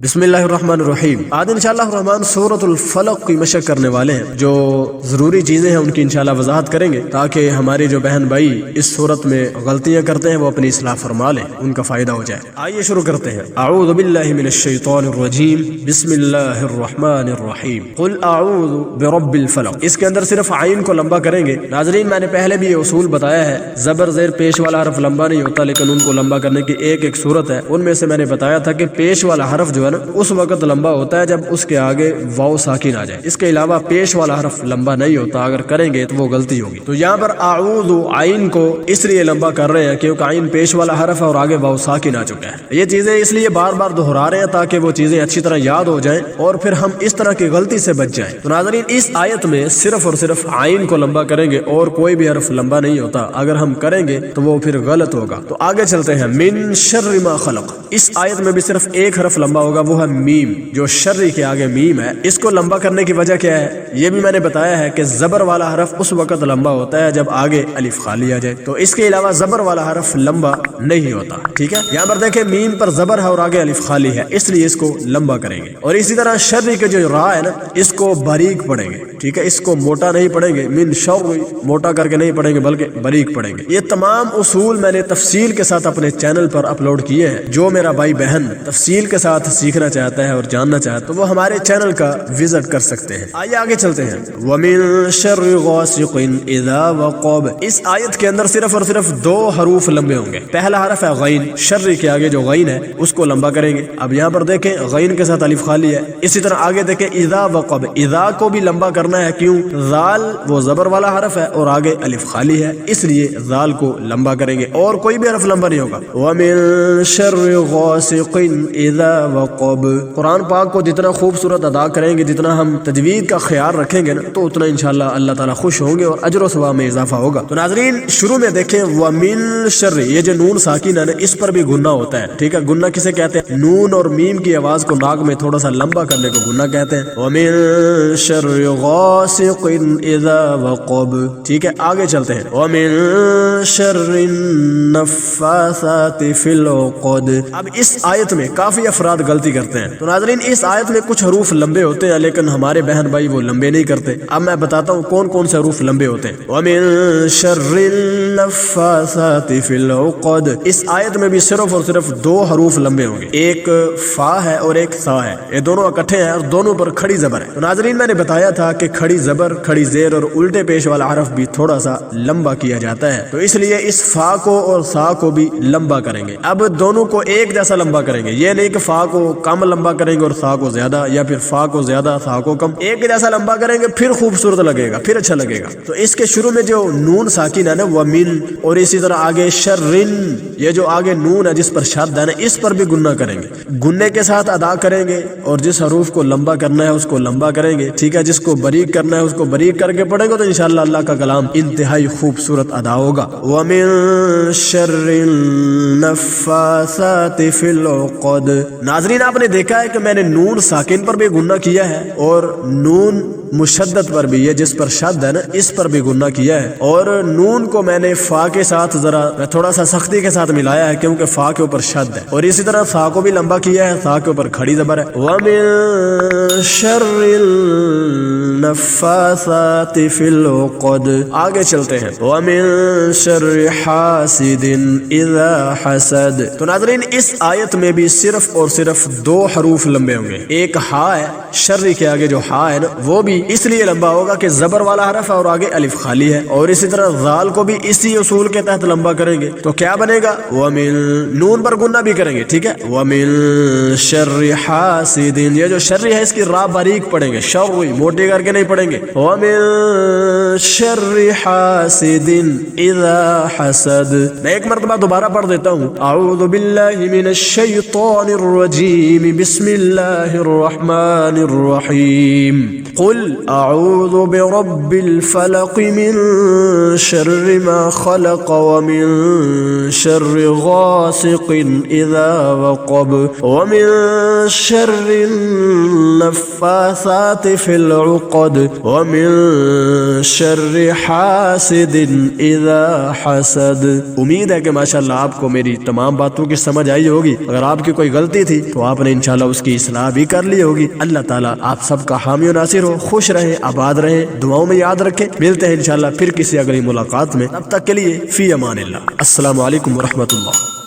बिस्मिल्लाहिर्रहमानिर्रहीम। आज इंशाअल्लाह रहमान सूरतुल फलक की मशक करने वाले हैं। जो जरूरी चीजें हैं उनकी इंशाअल्लाह वजाहत करेंगे ताकि हमारे जो बहन भाई इस सूरत में गलतियां करते हैं वो अपनी इस्लाह फरमा लें, उनका फायदा हो जाए। आइए शुरू करते हैं। अऊज़ु बिल्लाहि मिनश शैतानिर्रजीम, बिस्मिल्लाहिर्रहमानिर्रहीम। कुल अऊज़ु बिरब्बिल फलक। इसके अंदर सिर्फ आइन को लंबा करेंगे। नाज़रीन, मैंने पहले भी ये उसूल बताया है, जबर जेर पेश वाला हरफ लंबा नहीं होता, लेकिन उनको लंबा करने की एक एक सूरत है। उनमें से मैंने बताया था कि पेश वाला हरफ जो है ना उस वक्त लंबा होता है जब उसके आगे वाव साकिन आ जाए। इसके अलावा पेश वाला हरफ लंबा नहीं होता, अगर करेंगे तो वो गलती होगी। तो यहाँ पर आऊज़ु आइन को इसलिए लंबा कर रहे हैं क्योंकि आइन पेश वाला हरफ है और आगे वाव साकिन आ चुका है। ये चीजें इसलिए बार बार दोहरा रहे हैं ताकि वो चीजें अच्छी तरह याद हो जाएं और फिर हम इस तरह की गलती से बच जाएं। तो नाज़रीन, इस आयत में सिर्फ और सिर्फ आइन को लंबा करेंगे और कोई भी हरफ लंबा नहीं होता। अगर हम करेंगे तो वो फिर गलत होगा। तो आगे चलते हैं। मिन शर्रि मा खलक। इस आयत में भी सिर्फ एक हरफ लंबा होगा, वो है मीम। जो शर्री के आगे मीम है, इसको लंबा करने की वजह क्या है ये भी मैंने बताया है कि जबर वाला हरफ उस वक्त लंबा होता है जब आगे अलिफ खाली आ जाए। तो इसके अलावा जबर वाला हरफ लंबा नहीं होता। ठीक है, यहाँ पर देखें मीम पर जबर है और आगे अलिफ खाली है, इसलिए इसको लंबा करेंगे। और इसी तरह शर्री के जो रा है ना, इसको बारीक पढ़ेंगे। ठीक है, इसको मोटा नहीं पढ़ेंगे। मिन शर्री मोटा करके नहीं पढ़ेंगे बल्कि बारीक पढ़ेंगे। ये तमाम उसूल मैंने तफसील के साथ अपने चैनल पर अपलोड किए हैं। जो मेरा भाई बहन तफसील के साथ सीखना चाहता है और जानना चाहता है तो वो हमारे चैनल का विजिट कर सकते हैं। आइए आगे चलते हैं। वमिन शर्रि गासिकिन इज़ा वक़ब। इस आयत के अंदर सिर्फ और सिर्फ दो हरूफ लंबे होंगे। पहला हरफ है गैन। शर्री के आगे जो गैन है उसको लंबा करेंगे। अब यहाँ पर देखें गैन के साथ अलिफ खाली है। इसी तरह आगे देखें इज़ा वक़ब। इज़ा को भी लंबा करना है, क्यों? ज़ाल वो जबर वाला हरफ है और आगे अलिफ खाली है, इसलिए ज़ाल को लंबा करेंगे और कोई भी हरफ लंबा नहीं होगा। वमिन शर्रि गासिकिन इज़ा वक़ब। कुरान पाक को जितना खूबसूरत अदा करेंगे, जितना हम तजवीद का ख्याल रखेंगे ना, तो उतना इंशाअल्लाह अल्लाह ताला खुश होंगे और अजर व सवाब में इजाफा होगा। तो नाज़रीन, शुरू में देखें वमिन शर्रि, ये जो नून साकिन है ना, इस पर भी गुन्ना होता है। ठीक है, गुन्ना किसे कहते हैं? नून और मीम की आवाज को नाक में थोड़ा सा लंबा करने को गुन्ना कहते हैं। वमिन शर्रि गासिकिन इज़ा वक़ब। ठीक है, आगे चलते हैं। वमिन शर्रि नफ़्फ़ासाति फ़िल उक़द। अब इस आयत में काफी अफराद गलती करते हैं। तो नाज़रीन, इस आयत में कुछ हरूफ लंबे होते हैं लेकिन हमारे बहन भाई वो लंबे नहीं करते। अब मैं बताता हूँ कौन कौन से हरूफ लंबे होते हैं। वमिन शर्रिल नफ़्फ़ासाति फ़िल उक़द। इस आयत में भी सिर्फ और सिर्फ दो हरूफ लंबे होंगे। एक फा है और एक सा है। ये दोनों इकट्ठे हैं और दोनों पर खड़ी जबर है। तो नाज़रीन, मैंने बताया था कि खड़ी जबर, खड़ी जेर और उल्टे पेश वाला हरफ भी थोड़ा सा लंबा किया जाता है, तो इसलिए इस फा को और सा को भी लंबा करेंगे। अब दोनों को एक जैसा लंबा करेंगे। ये नहीं कि फा को कम लंबा करेंगे और सा को ज्यादा, या फिर फा को ज्यादा सा को कम। एक जैसा लंबा करेंगे, फिर खूबसूरत लगेगा, फिर अच्छा लगेगा। तो इसके शुरू में जो नून साकिन है ना, वमिन, और इसी तरह आगे शर्रिन, ये जो आगे नून है जिस पर शद है ना, इस पर भी गुन्ना करेंगे। गुन्ने के साथ अदा करेंगे और जिस हरूफ को लंबा करना है उसको लंबा करेंगे। ठीक है, जिसको बारीक करना है उसको बारीक करके पढ़ेंगे तो इंशाअल्लाह अल्लाह का कलाम इंतहाई खूबसूरत अदा होगा। वमिन शर्रिन नफ़्फ़ासाति फ़िल उक़द। नाज़रीन, आपने देखा है कि मैंने नून साकिन पर भी गुन्ना किया है और नून मुशद्दद पर भी, ये जिस पर शद है ना, इस पर भी गुन्ना किया है। और नून को मैंने फा के साथ जरा थोड़ा सा सख्ती के साथ मिलाया है क्योंकि फा के ऊपर शद है। और इसी तरह सा को भी लंबा किया है, सा के ऊपर खड़ी जबर है। वमिन शर्रिल नफ़्फ़ासाति फ़िल उक़द। आगे चलते हैं। वमिन शर्रि हासिदिन इज़ा हसद। तो नाज़रीन, इस आयत में भी सिर्फ और सिर्फ दो हरूफ लंबे होंगे। एक हा है, शर्री के आगे जो हा है ना, वो भी इसलिए लंबा होगा कि जबर वाला हरफ है और आगे अलिफ खाली है। और इसी तरह ज़ाल को भी इसी उसूल के तहत लंबा करेंगे तो क्या बनेगा? वमिन, नून पर गुन्ना भी करेंगे। ठीक है, वमिन शर्रि हासिदिन, ये जो शर्री है इसकी रा बारीक पढ़ेंगे, शर्री मोटी करके नहीं पढ़ेंगे। वमिन शर्रि हासिदिन इज़ा हसद। मैं एक मरतबा दोबारा पढ़ देता हूँ। अऊज़ु बिल्लाहि मिनश शैतानिर रजीम, बिस्मिल्लाहिर रहमानिर रहीम। कुल قل اعوذ برب الفلق من شر ما خلق ومن شر غاسق اذا وقب ومن شر النفاثات في العقد ومن شر حاسد اذا حسد۔ امید ہے کہ ماشاءاللہ آپ کو میری تمام باتوں کی سمجھ آئی ہوگی۔ اگر آپ کی کوئی غلطی تھی تو آپ نے انشاءاللہ اس کی اصلاح بھی کر لی ہوگی۔ اللہ تعالیٰ آپ سب کا حامی و ناصر ہو، خوش رہیں، آباد رہیں، دعاؤں میں یاد رکھیں۔ ملتے ہیں انشاءاللہ پھر کسی اگلی ملاقات میں، تب تک کے لیے فی امان اللہ۔ السلام علیکم ورحمۃ اللہ۔